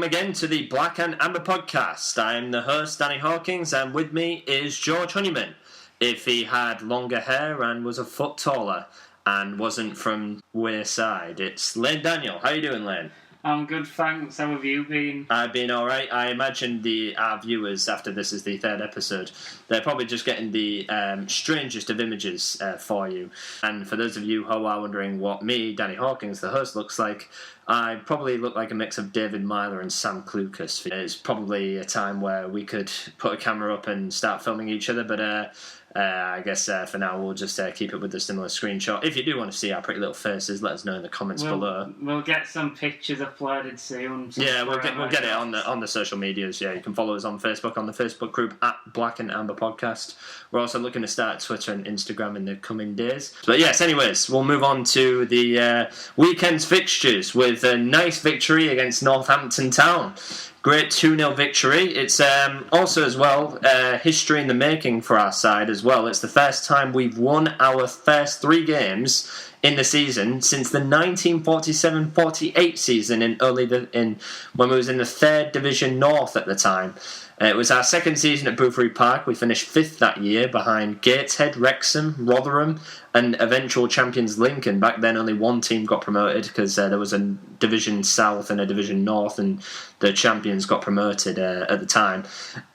again to the Black and Amber podcast. I'm the host, Danny Hawkins, and with me is George Honeyman. If he had longer hair and was a foot taller and wasn't from Wearside, it's Lane Daniel. How you doing, Lane? I'm good, thanks. How have you been? I've been alright. I imagine our viewers, after this is the third episode, they're probably just getting the strangest of images for you. And for those of you who are wondering what me, Danny Hawkins, the host, looks like, I probably look like a mix of David Myler and Sam Clucas. It's probably a time where we could put a camera up and start filming each other, but I guess for now we'll just keep it with the similar screenshot. If you do want to see our pretty little faces, let us know in the comments below. We'll get some pictures uploaded soon. Yeah, we'll get it on the social medias. Yeah, you can follow us on Facebook, on the Facebook group at Black and Amber Podcast. We're also looking to start Twitter and Instagram in the coming days. But yes, anyways, we'll move on to the weekend's fixtures with a nice victory against Northampton Town. Great 2-0 victory. It's also as well history in the making for our side as well. It's the first time we've won our first 3 games in the season since the 1947-48 season when we was in the 3rd Division North at the time. It was our second season at Boothry Park. We finished 5th that year behind Gateshead, Wrexham, Rotherham and eventual champions Lincoln. Back then only one team got promoted because there was a Division South and a Division North, and the champions got promoted at the time.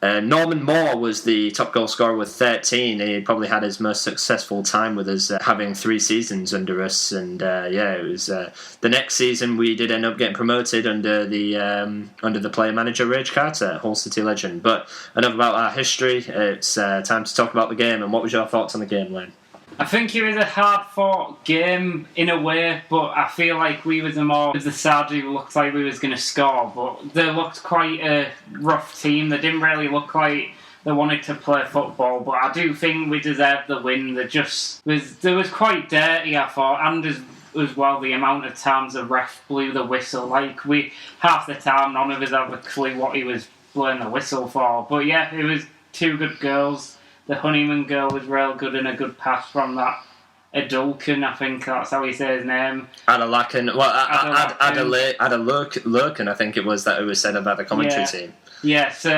Norman Moore was the top goal scorer with 13. He probably had his most successful time with us, having 3 seasons under us. And it was the next season we did end up getting promoted under the player manager Rage Carter, Hull City legend. But enough about our history. It's time to talk about the game. And what was your thoughts on the game, Len? I think it was a hard-fought game in a way, but I feel like we was the side who looked like we was going to score, but they looked quite a rough team. They didn't really look like they wanted to play football, but I do think we deserved the win. They was quite dirty, I thought, and as well the amount of times the ref blew the whistle. Like, half the time none of us have a clue what he was blowing the whistle for. But yeah, it was 2 good goals. The Honeyman goal was real good, and a good pass from that Adulkin, I think that's how he says his name. Adalakin. Well, Adalurkin, I think it was said about the commentary team. Yeah, so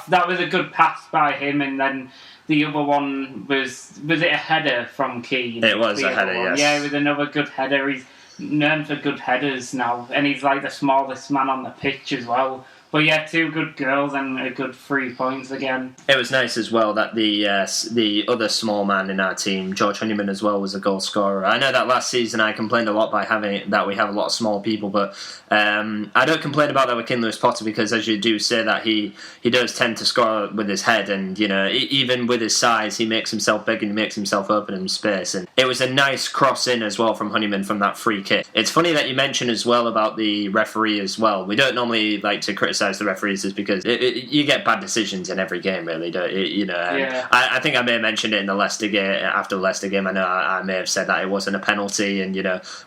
that was a good pass by him, and then the other one was it a header from Keane? It was a header, yes. Yeah, it was another good header. He's known for good headers now, and he's like the smallest man on the pitch as well. But yeah, 2 good goals and a good 3 points again. It was nice as well that the other small man in our team, George Honeyman, as well, was a goal scorer. I know that last season I complained a lot by that we have a lot of small people, but I don't complain about that with King Lewis Potter, because as you do say that he does tend to score with his head, and even with his size he makes himself big and he makes himself open in space. And it was a nice cross in as well from Honeyman from that free kick. It's funny that you mention as well about the referee as well. We don't normally like to criticise the referees, is because you get bad decisions in every game, really, don't you? Yeah. I think I may have mentioned it in the Leicester game. After the Leicester game, I know I may have said that it wasn't a penalty, and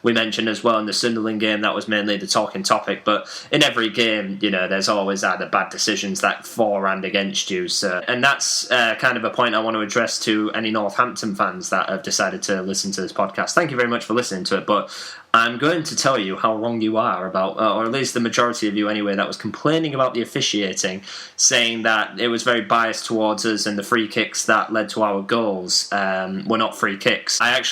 we mentioned as well in the Sunderland game that was mainly the talking topic. But in every game, there's always either bad decisions that for and against you. So, and that's kind of a point I want to address to any Northampton fans that have decided to listen to this podcast. Thank you very much for listening to it, but I'm going to tell you how wrong you are about, or at least the majority of you anyway, that was complaining about the officiating, saying that it was very biased towards us and the free kicks that led to our goals were not free kicks. I watched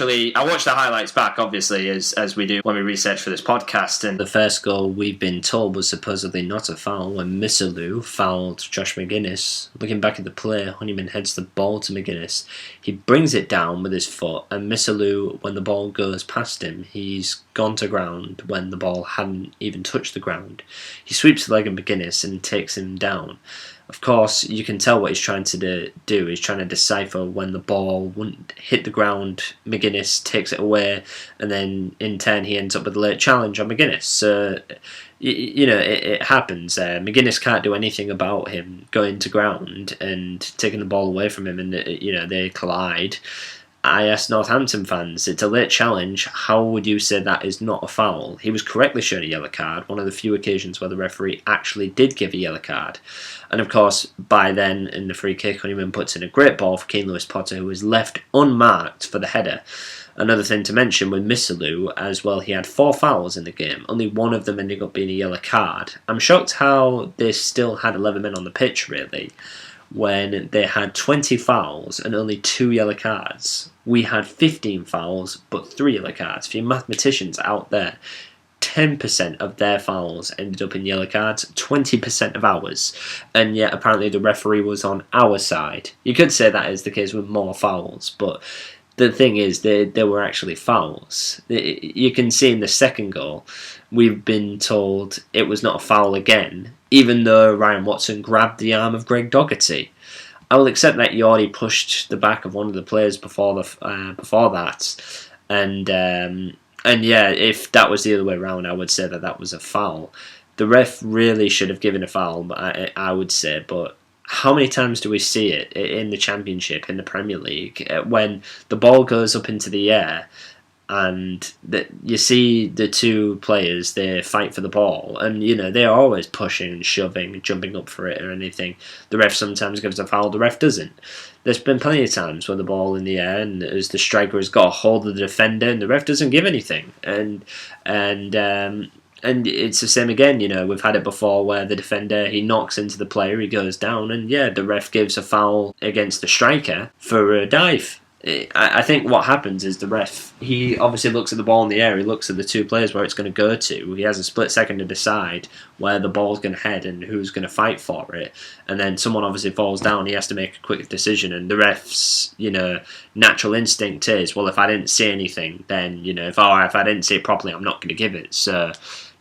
the highlights back, obviously, as we do when we research for this podcast, and the first goal we've been told was supposedly not a foul when Missilou fouled Josh McGuinness. Looking back at the play, Honeyman heads the ball to McGuinness. He brings it down with his foot, and Missilou, when the ball goes past him, he's gone to ground when the ball hadn't even touched the ground. He sweeps the leg of McGuinness and takes him down. Of course, you can tell what he's trying to do. He's trying to decipher when the ball wouldn't hit the ground. McGuinness takes it away, and then in turn he ends up with a late challenge on McGuinness. So, it happens. McGuinness can't do anything about him going to ground and taking the ball away from him, and they collide. I asked Northampton fans, it's a late challenge, how would you say that is not a foul? He was correctly shown a yellow card, one of the few occasions where the referee actually did give a yellow card. And of course, by then, in the free kick, Honeyman puts in a great ball for Keane Lewis Potter, who was left unmarked for the header. Another thing to mention with Missilou as well, he had 4 fouls in the game, only one of them ending up being a yellow card. I'm shocked how they still had 11 men on the pitch, really, when they had 20 fouls and only 2 yellow cards. We had 15 fouls but 3 yellow cards. For you mathematicians out there, 10% of their fouls ended up in yellow cards, 20% of ours, and yet apparently the referee was on our side. You could say that is the case with more fouls, but the thing is, there were actually fouls. You can see in the second goal, we've been told it was not a foul again, even though Ryan Watson grabbed the arm of Greg Doherty. I will accept that he already pushed the back of one of the players before that, and yeah, if that was the other way around, I would say that was a foul. The ref really should have given a foul, I would say, but how many times do we see it in the Championship, in the Premier League, when the ball goes up into the air and you see the two players, they fight for the ball, and they're always pushing and shoving, jumping up for it or anything. The ref sometimes gives a foul, the ref doesn't. There's been plenty of times where the ball in the air and as the striker has got a hold of the defender and the ref doesn't give anything. And it's the same again, we've had it before where the defender, he knocks into the player, he goes down, and the ref gives a foul against the striker for a dive. I think what happens is the ref, he obviously looks at the ball in the air, he looks at the two players where it's going to go to, he has a split second to decide where the ball's going to head and who's going to fight for it, and then someone obviously falls down, he has to make a quick decision, and the ref's, natural instinct is, well, if I didn't see anything, then, if I didn't see it properly, I'm not going to give it, so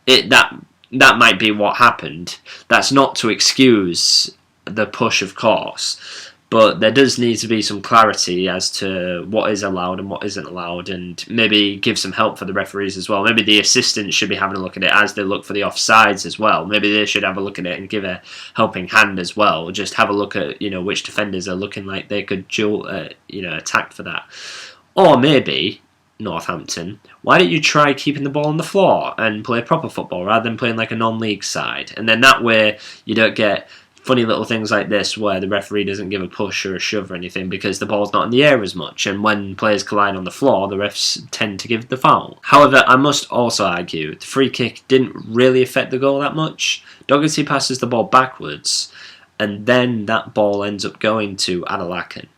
that might be what happened. That's not to excuse the push, of course, but there does need to be some clarity as to what is allowed and what isn't allowed, and maybe give some help for the referees as well. Maybe the assistants should be having a look at it as they look for the offsides as well. Maybe they should have a look at it and give a helping hand as well. Just have a look at which defenders are looking like they could attack for that. Or maybe Northampton, why don't you try keeping the ball on the floor and play proper football rather than playing like a non-league side? And then that way you don't get funny little things like this where the referee doesn't give a push or a shove or anything because the ball's not in the air as much, and when players collide on the floor the refs tend to give the foul. However, I must also argue the free kick didn't really affect the goal that much. Doherty passes the ball backwards and then that ball ends up going to Adelakan.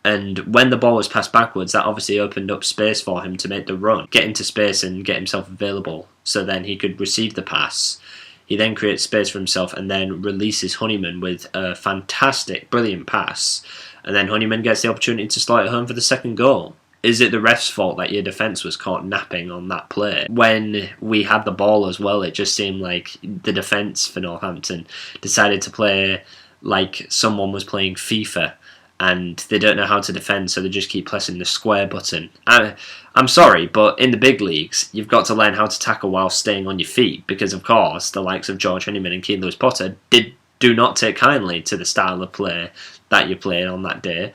And when the ball was passed backwards, that obviously opened up space for him to make the run, get into space and get himself available so then he could receive the pass. He then creates space for himself and then releases Honeyman with a fantastic, brilliant pass. And then Honeyman gets the opportunity to slot it home for the second goal. Is it the ref's fault that your defence was caught napping on that play? When we had the ball as well, it just seemed like the defence for Northampton decided to play like someone was playing FIFA and they don't know how to defend, so they just keep pressing the square button. I'm sorry, but in the big leagues, you've got to learn how to tackle while staying on your feet, because of course, the likes of George Honeyman and Keane Lewis-Potter do not take kindly to the style of play that you played on that day.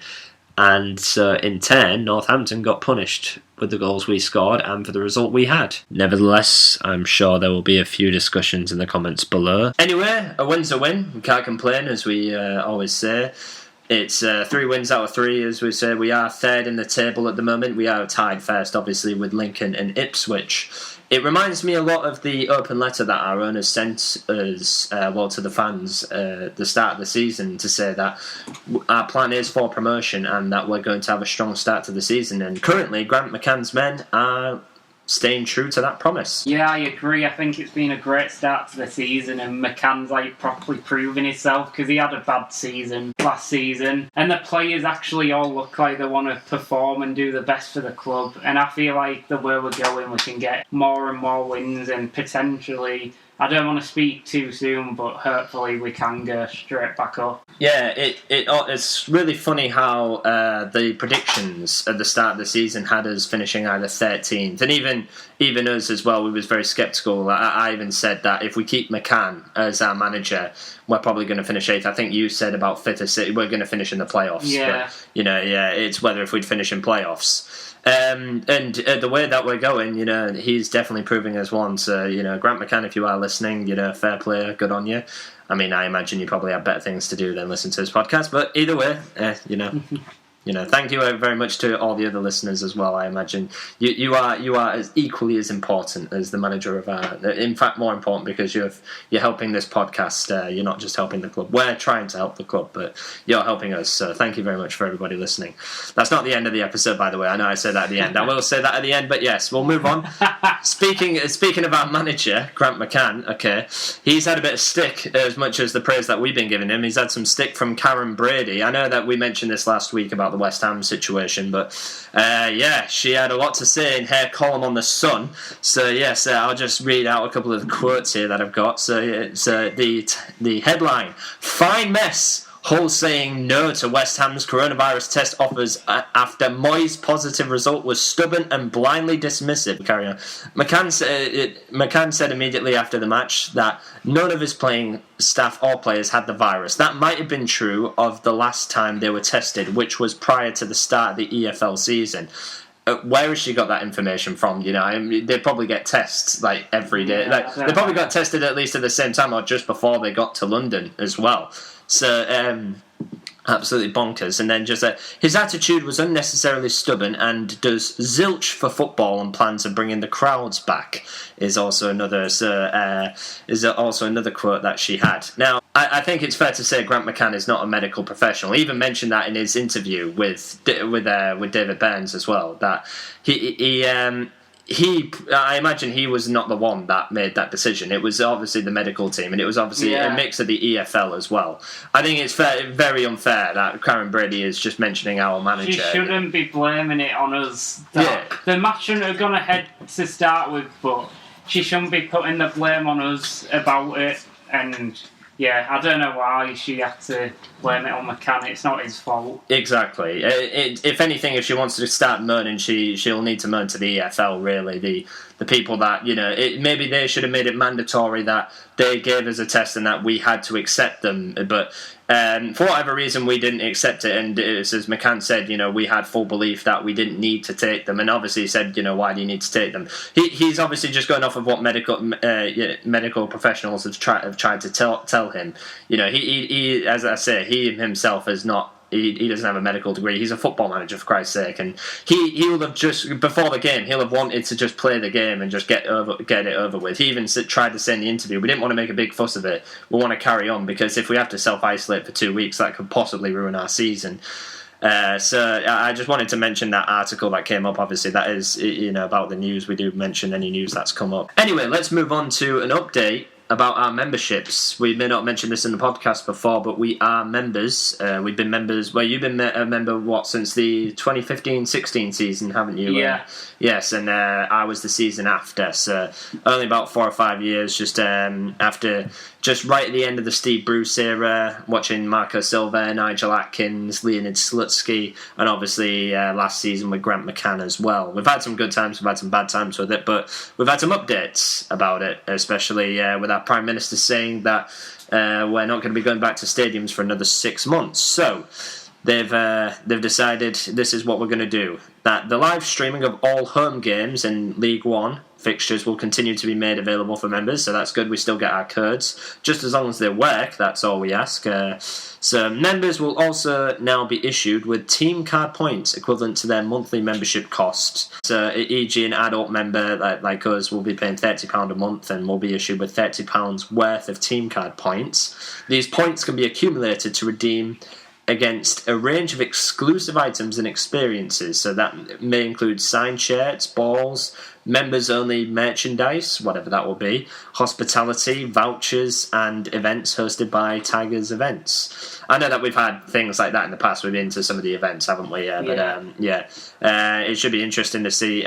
And so in turn, Northampton got punished with the goals we scored and for the result we had. Nevertheless, I'm sure there will be a few discussions in the comments below. Anyway, a win's a win. We can't complain, as we always say. It's 3 wins out of 3, as we say. We are third in the table at the moment. We are tied first, obviously, with Lincoln and Ipswich. It reminds me a lot of the open letter that our owners sent us, to the fans at the start of the season, to say that our plan is for promotion and that we're going to have a strong start to the season. And currently, Grant McCann's men are staying true to that promise. Yeah, I agree. I think it's been a great start to the season, and McCann's properly proving himself, because he had a bad season last season, and the players actually all look like they want to perform and do the best for the club, and I feel like the way we're going, we can get more and more wins, and potentially, I don't want to speak too soon, but hopefully we can go straight back up. Yeah, it's really funny how the predictions at the start of the season had us finishing either 13th, and even us as well, we was very sceptical. I even said that if we keep McCann as our manager, we're probably going to finish 8th. I think you said about 5th or 6th, we're going to finish in the playoffs. Yeah. But, it's whether if we'd finish in playoffs. And the way that we're going, he's definitely proving us one. So, Grant McCann, if you are listening, fair play, good on you. I mean, I imagine you probably have better things to do than listen to his podcast, but either way, thank you very much to all the other listeners as well. I imagine you are as equally as important as the manager of our. In fact, more important because you're helping this podcast. You're not just helping the club. We're trying to help the club, but you're helping us. So thank you very much for everybody listening. That's not the end of the episode, by the way. I know I said that at the end. I will say that at the end, but yes, we'll move on. Speaking of our manager, Grant McCann. Okay, he's had a bit of stick as much as the praise that we've been giving him. He's had some stick from Karen Brady. I know that we mentioned this last week about the West Ham situation, but she had a lot to say in her column on The Sun. So yes, I'll just read out a couple of the quotes here that I've got. So it's the headline: "Fine mess. Hull saying no to West Ham's coronavirus test offers after Moyes' positive result was stubborn and blindly dismissive." Carry on. McCann said immediately after the match that none of his playing staff or players had the virus. That might have been true of the last time they were tested, which was prior to the start of the EFL season. Where has she got that information from? They probably get tests like every day. They probably got tested at least at the same time or just before they got to London as well. So, absolutely bonkers. And then just his attitude was unnecessarily stubborn and does zilch for football and plans of bringing the crowds back is also another quote that she had. Now, I think it's fair to say Grant McCann is not a medical professional. He even mentioned that in his interview with David Burns as well. That I imagine he was not the one that made that decision. It was obviously the medical team, and it was obviously a mix of the EFL as well. I think it's very unfair that Karen Brady is just mentioning our manager. She shouldn't be blaming it on us. The match shouldn't have gone ahead to start with, but she shouldn't be putting the blame on us about it. And I don't know why she had to blame it on McCann. It's not his fault. Exactly. If anything, if she wants to start moaning, she'll need to moan to the EFL, really. The people that, maybe they should have made it mandatory that they gave us a test and that we had to accept them. But for whatever reason, we didn't accept it. And as McCann said, we had full belief that we didn't need to take them. And obviously he said, why do you need to take them? He's obviously just going off of what medical professionals have tried to tell him. He as I say, he himself is not. He doesn't have a medical degree. He's a football manager, for Christ's sake, and he will have just before the game. He'll have wanted to just play the game and just get it over with. He even tried to say in the interview, "We didn't want to make a big fuss of it. We want to carry on because if we have to self-isolate for 2 weeks, that could possibly ruin our season." So I just wanted to mention that article that came up. Obviously, that is about the news. We do mention any news that's come up. Anyway, let's move on to an update about our memberships. We may not mention this in the podcast before, but we are members. We've been members. Well, you've been a member, since the 2015-16 season, haven't you? Yeah. Yes, and I was the season after, so only about 4 or 5 years, just after, just right at the end of the Steve Bruce era, watching Marco Silva, Nigel Atkins, Leonid Slutsky, and obviously last season with Grant McCann as well. We've had some good times, we've had some bad times with it, but we've had some updates about it, especially with our Prime Minister saying that we're not going to be going back to stadiums for another 6 months. So they've decided this is what we're going to do. That the live streaming of all home games in League One fixtures will continue to be made available for members, so that's good. We still get our codes, just as long as they work. That's all we ask. So members will also now be issued with team card points equivalent to their monthly membership costs. So e.g. an adult member like us will be paying £30 a month and will be issued with £30 worth of team card points. These points can be accumulated to redeem against a range of exclusive items and experiences. So that may include signed shirts, balls, members-only merchandise, whatever that will be, hospitality, vouchers, and events hosted by Tigers Events. I know that we've had things like that in the past. We've been to some of the events, haven't we? It should be interesting to see.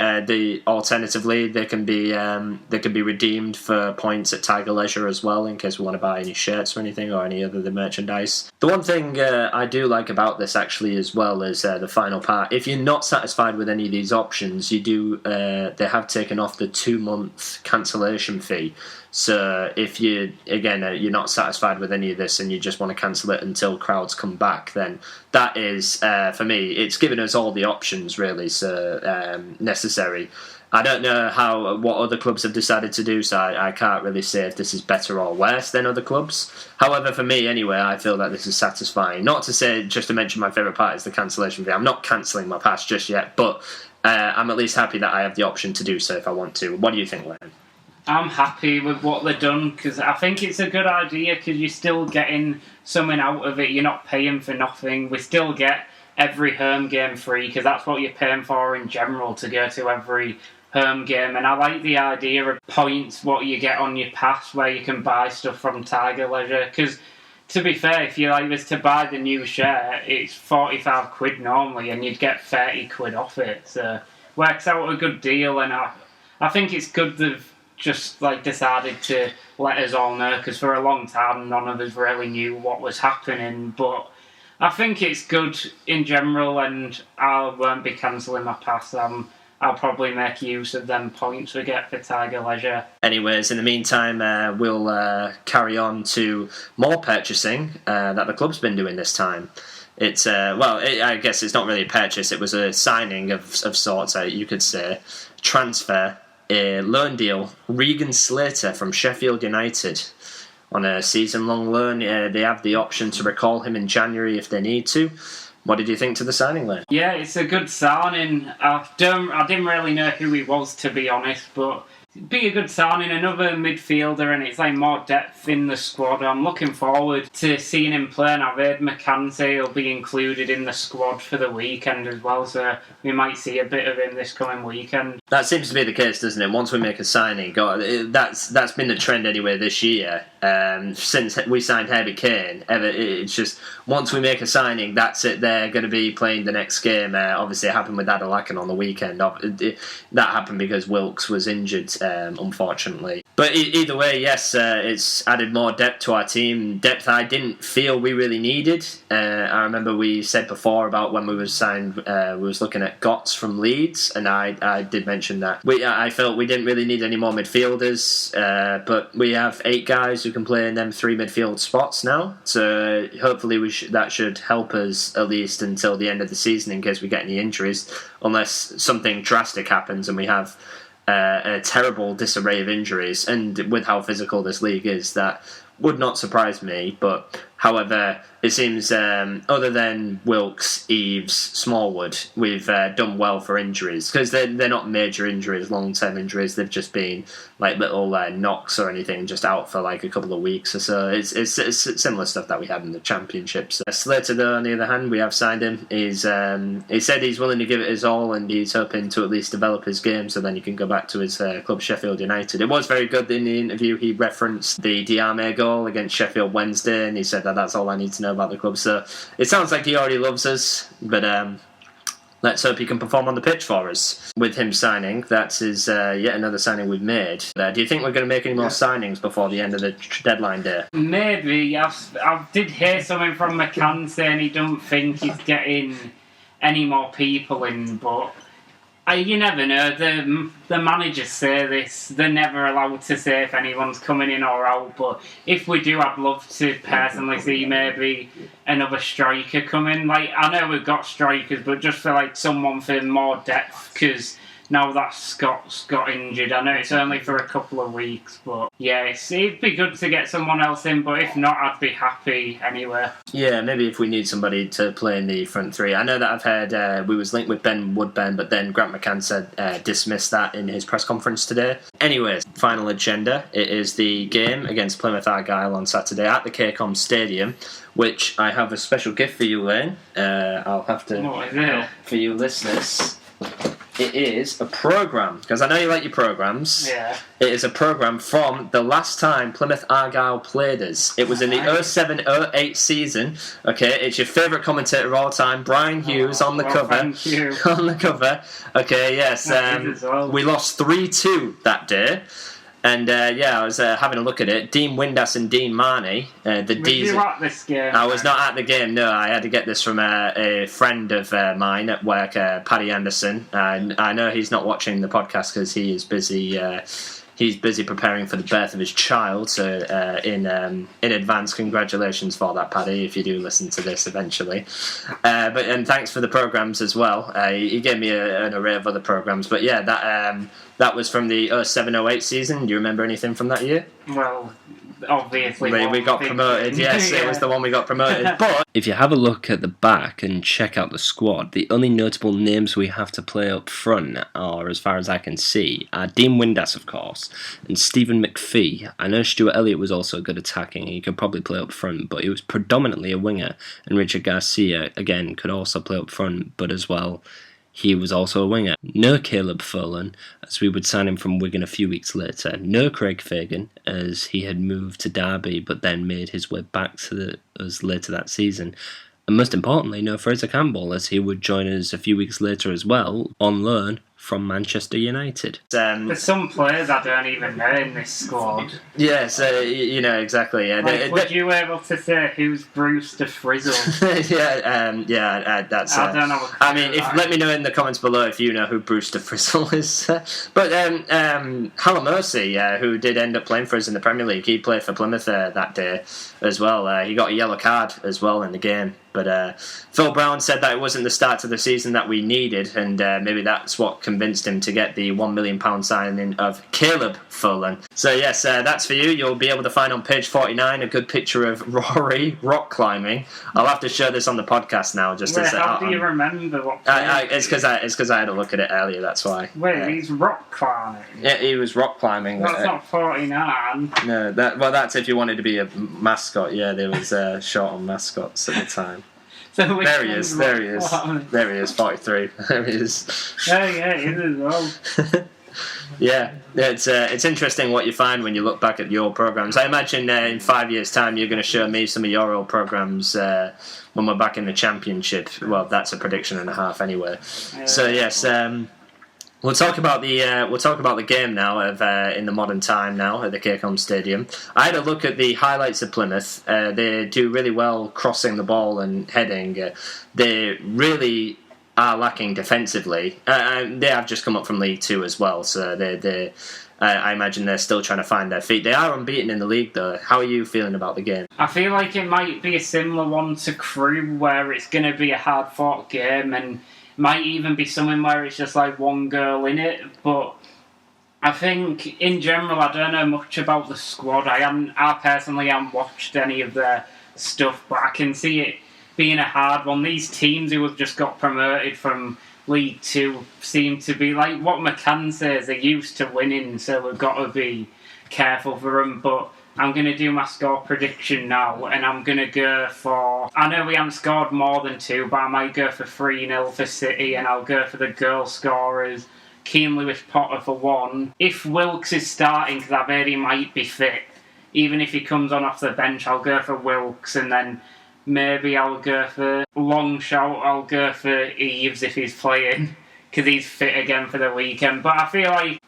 Alternatively, they can be redeemed for points at Tiger Leisure as well, in case we want to buy any shirts or anything or any other merchandise. The one thing I do like about this actually as well is the final part. If you're not satisfied with any of these options, you do. They have have taken off the 2-month cancellation fee. So if you're not satisfied with any of this and you just want to cancel it until crowds come back, then that is, for me, it's given us all the options really, so necessary. I don't know what other clubs have decided to do, so I can't really say if this is better or worse than other clubs. However, for me anyway, I feel that this is satisfying. Not to say, just to mention my favourite part is the cancellation fee. I'm not cancelling my pass just yet, but I'm at least happy that I have the option to do so if I want to. What do you think, Len? I'm happy with what they've done because I think it's a good idea because you're still getting something out of it. You're not paying for nothing. We still get every home game free because that's what you're paying for in general, to go to every home game. And I like the idea of points, what you get on your pass, where you can buy stuff from Tiger Leisure. Because to be fair, if you was to buy the new share, it's 45 quid normally and you'd get 30 quid off it. So works out a good deal, and I think it's good they've just decided to let us all know, because for a long time none of us really knew what was happening. But I think it's good in general, and I won't be cancelling my pass. I'll probably make use of them points we get for Tiger Leisure. Anyways, in the meantime, we'll carry on to more purchasing that the club's been doing this time. It's I guess it's not really a purchase. It was a signing of sorts, you could say. Transfer, a loan deal. Regan Slater from Sheffield United on a season-long loan. They have the option to recall him in January if they need to. What did you think to the signing, Len? Yeah, it's a good signing. I didn't really know who he was, to be honest, but it'd be a good signing. Another midfielder, and it's more depth in the squad. I'm looking forward to seeing him play, and I've heard McCanty will be included in the squad for the weekend as well, so we might see a bit of him this coming weekend. That seems to be the case, doesn't it? Once we make a signing, that's been the trend anyway this year. Since we signed Harry Kane, it's just once we make a signing, that's it. They're going to be playing the next game. Obviously, it happened with Adelakan on the weekend. That happened because Wilkes was injured, unfortunately. But either way, yes, it's added more depth to our team. Depth I didn't feel we really needed. I remember we said before about when we were signed, we was looking at Gotts from Leeds, and I did mention that I felt we didn't really need any more midfielders. But we have 8 guys who can play in them 3 midfield spots now. So hopefully that should help us at least until the end of the season in case we get any injuries, unless something drastic happens and we have a terrible disarray of injuries. And with how physical this league is, that would not surprise me. But however, it seems other than Wilkes, Eves, Smallwood, we've done well for injuries, because they're not major injuries, long-term injuries. They've just been little knocks or anything, just out for a couple of weeks or so. It's similar stuff that we had in the championships. Slater, though, on the other hand, we have signed him. He said he's willing to give it his all, and he's hoping to at least develop his game so then he can go back to his club, Sheffield United. It was very good in the interview. He referenced the Diame goal against Sheffield Wednesday, and he said that's all I need to know about the club. So it sounds like he already loves us, but let's hope he can perform on the pitch for us. With him signing, that is yet another signing we've made. Do you think we're going to make any more signings before the end of the deadline day? Maybe. I did hear something from McCann saying he don't think he's getting any more people in, but you never know. The managers say this. They're never allowed to say if anyone's coming in or out. But if we do, I'd love to personally see maybe another striker come in. I know we've got strikers, but just for someone for more depth, because now that Scott's got injured, I know it's only for a couple of weeks, but yeah, it'd be good to get someone else in, but if not, I'd be happy anyway. Yeah, maybe if we need somebody to play in the front 3. I know that I've heard we was linked with Ben Woodburn, but then Grant McCann said dismissed that in his press conference today. Anyways, final agenda. It is the game against Plymouth Argyle on Saturday at the KCOM Stadium, which I have a special gift for you, Lane. I'll have to... What is it? For you listeners... It is a programme, because I know you like your programmes. Yeah. It is a programme from the last time Plymouth Argyle played us. It was in the 07-08 season. Okay, it's your favourite commentator of all time, Brian Hughes, on the cover. Thank you. On the cover. Okay, yes. We lost 3-2 that day. And I was having a look at it. Dean Windass and Dean Marnie. Were you at this game? I was not at the game, no. I had to get this from a friend of mine at work, Paddy Anderson. I know he's not watching the podcast because he is busy. He's busy preparing for the birth of his child. So in advance, congratulations for that, Paddy, if you do listen to this eventually. And thanks for the programmes as well. He gave me an array of other programmes. But yeah, that was from the 07-08 season. Do you remember anything from that year? Well, obviously we got promoted. Yes, yeah. It was the one we got promoted. But if you have a look at the back and check out the squad, the only notable names we have to play up front are, as far as I can see, Dean Windass, of course, and Stephen McPhee. I know Stuart Elliott was also good attacking. He could probably play up front, but he was predominantly a winger. And Richard Garcia, again, could also play up front, but as well, he was also a winger. No Caleb Furlan, as we would sign him from Wigan a few weeks later. No Craig Fagan, as he had moved to Derby but then made his way back to us later that season. And most importantly, no Fraser Campbell, as he would join us a few weeks later as well, on loan from Manchester United. There's some players I don't even know in this squad. Yes, exactly. Yeah. Would you be able to say who's Brewster Frizzle? That's. I don't know. I mean, let me know in the comments below if you know who Brewster Frizzle is. But Halamosi, who did end up playing for us in the Premier League, he played for Plymouth that day as well. He got a yellow card as well in the game. But Phil Brown said that it wasn't the start to the season that we needed, and maybe that's what convinced him to get the £1 million signing of Caleb Furlan. So yes, that's for you. You'll be able to find on page 49 a good picture of Rory rock climbing. I'll have to show this on the podcast now. How do you remember what? It's because I had a look at it earlier. That's why. Wait, he's rock climbing. Yeah, he was rock climbing. That's not 49. No, that's if you wanted to be a mascot. Yeah, there was short on mascots at the time. So there he is, 43. There he is. Yeah, he is as well. Yeah, it's interesting what you find when you look back at your programmes. I imagine in 5 years' time you're going to show me some of your old programmes when we're back in the Championship. Well, that's a prediction and a half anyway. So yes, we'll talk about the game now in the modern time now at the Cairncombe Stadium. I had a look at the highlights of Plymouth. They do really well crossing the ball and heading. They really are lacking defensively. They have just come up from League Two as well, so I imagine they're still trying to find their feet. They are unbeaten in the league, though. How are you feeling about the game? I feel like it might be a similar one to Crewe, where it's going to be a hard-fought game, and might even be something where it's just like one goal in it. But I think, in general, I don't know much about the squad. I personally haven't watched any of their stuff, but I can see it being a hard one. These teams who have just got promoted from League Two seem to be, like what McCann says, they're used to winning, so we've got to be careful for them. But I'm going to do my score prediction now, and I'm going to go for... I know we haven't scored more than 2, but I might go for 3-0 for City, and I'll go for the goal scorers. Keane Lewis Potter for 1. If Wilkes is starting, because I've heard he might be fit, even if he comes on off the bench, I'll go for Wilkes, and then maybe I'll go for long shout. I'll go for Eves if he's playing, because he's fit again for the weekend. But I feel like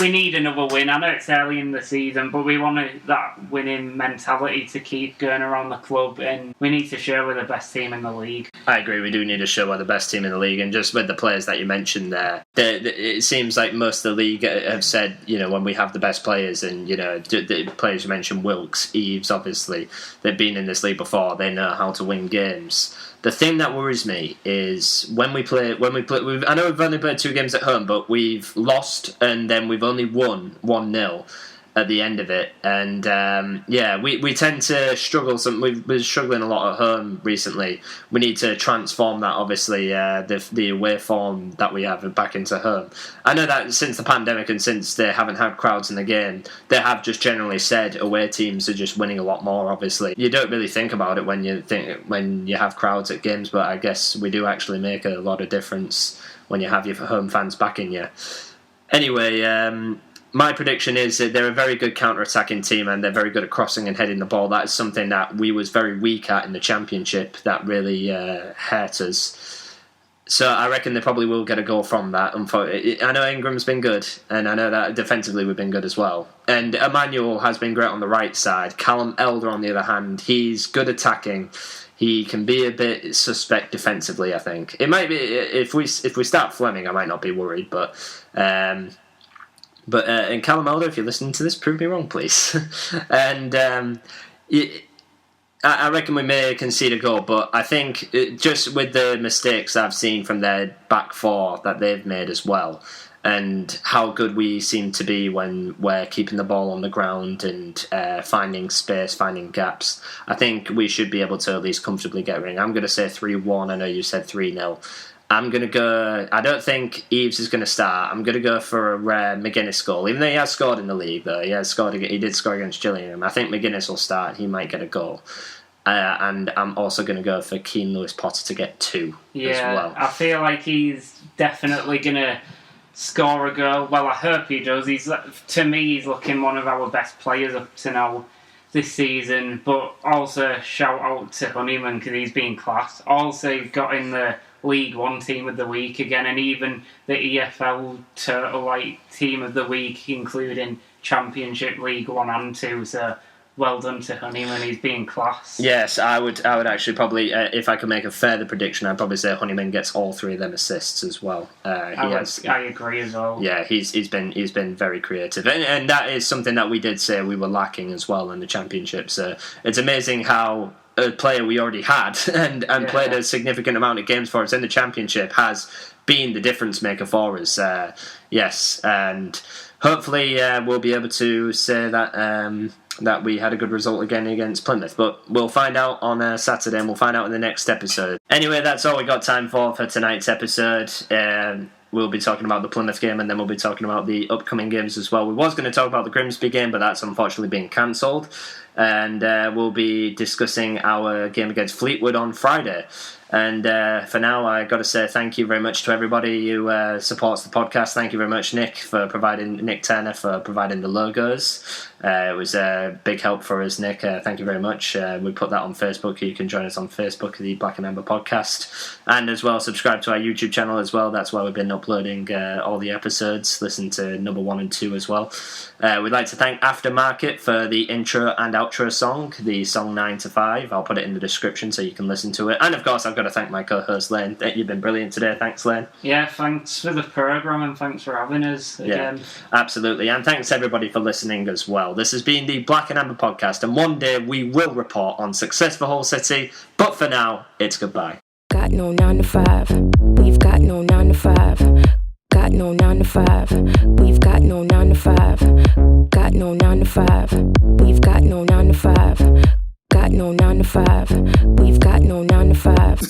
we need another win. I know it's early in the season, but we want that winning mentality to keep going around the club, and we need to show we're the best team in the league. I agree, we do need to show we're the best team in the league, and just with the players that you mentioned there, it seems like most of the league have said, when we have the best players, and the players you mentioned, Wilkes, Eves, obviously, they've been in this league before, they know how to win games. The thing that worries me is when we play. I know we've only played 2 games at home, but we've lost and then we've only won 1-0 at the end of it. And we tend to struggle. We've been struggling a lot at home recently. We need to transform that, obviously, the away form that we have back into home. I know that since the pandemic and since they haven't had crowds in the game, they have just generally said away teams are just winning a lot more, obviously. You don't really think about it when you have crowds at games, but I guess we do actually make a lot of difference when you have your home fans backing you. Anyway, my prediction is that they're a very good counter-attacking team and they're very good at crossing and heading the ball. That is something that we was very weak at in the Championship that really hurt us. So I reckon they probably will get a goal from that. I know Ingram's been good, and I know that defensively we've been good as well. And Emmanuel has been great on the right side. Callum Elder, on the other hand, he's good attacking. He can be a bit suspect defensively, I think. It might be if we start Fleming, I might not be worried, but and Callum Elder, if you're listening to this, prove me wrong, please. And I reckon we may concede a goal, but I think just with the mistakes I've seen from their back four that they've made as well, and how good we seem to be when we're keeping the ball on the ground and finding space, finding gaps, I think we should be able to at least comfortably get a ring. I'm going to say 3-1. I know you said 3-0. I'm going to go... I don't think Eves is going to start. I'm going to go for a McGuinness goal. Even though he has scored in the league, though. He did score against Gillingham. I think McGuinness will start. He might get a goal. And I'm also going to go for Keane Lewis-Potter to get 2 as well. I feel like he's definitely going to score a goal. Well, I hope he does. To me, he's looking one of our best players up to now this season. But also, shout out to Honeyman because he's been class. Also, he's got in the League One Team of the Week again, and even the EFL Turtlite Team of the Week, including Championship, League 1 and 2. So well done to Honeyman, he's being class. Yes, I would actually probably, if I could make a further prediction, I'd probably say Honeyman gets all 3 of them assists as well. I agree as well. Yeah, he's been very creative, and that is something that we did say we were lacking as well in the Championship. So it's amazing how a player we already had and played a significant amount of games for us in the Championship has been the difference maker for us. Yes, and hopefully we'll be able to say that we had a good result again against Plymouth. But we'll find out on Saturday, and we'll find out in the next episode. Anyway, that's all we got time for tonight's episode. We'll be talking about the Plymouth game, and then we'll be talking about the upcoming games as well. We was going to talk about the Grimsby game, but that's unfortunately being cancelled. And we'll be discussing our game against Fleetwood on Friday. And for now, I got to say thank you very much to everybody who supports the podcast. Thank you very much, Nick Turner, for providing the logos. It was a big help for us, Nick. Thank you very much. We put that on Facebook. You can join us on Facebook, the Black and Amber Podcast. And as well, subscribe to our YouTube channel as well. That's where we've been uploading all the episodes. Listen to number 1 and 2 as well. We'd like to thank Aftermarket for the intro and outro song, the song 9 to 5. I'll put it in the description so you can listen to it. And of course, I've got to thank my co-host Lane. You've been brilliant today. Thanks, Lane. Yeah, thanks for the programme and thanks for having us again. Yeah, absolutely. And thanks everybody for listening as well. This has been the Black and Amber Podcast, and one day we will report on success for Hull City. But for now, it's goodbye. Got no 9 to 5. We've got no 9 to 5. Got no 9 to 5. We've got no 9 to 5. Got no 9 to 5. We've got no 9 to 5. Got no 9 to 5. We've got no 9 to 5.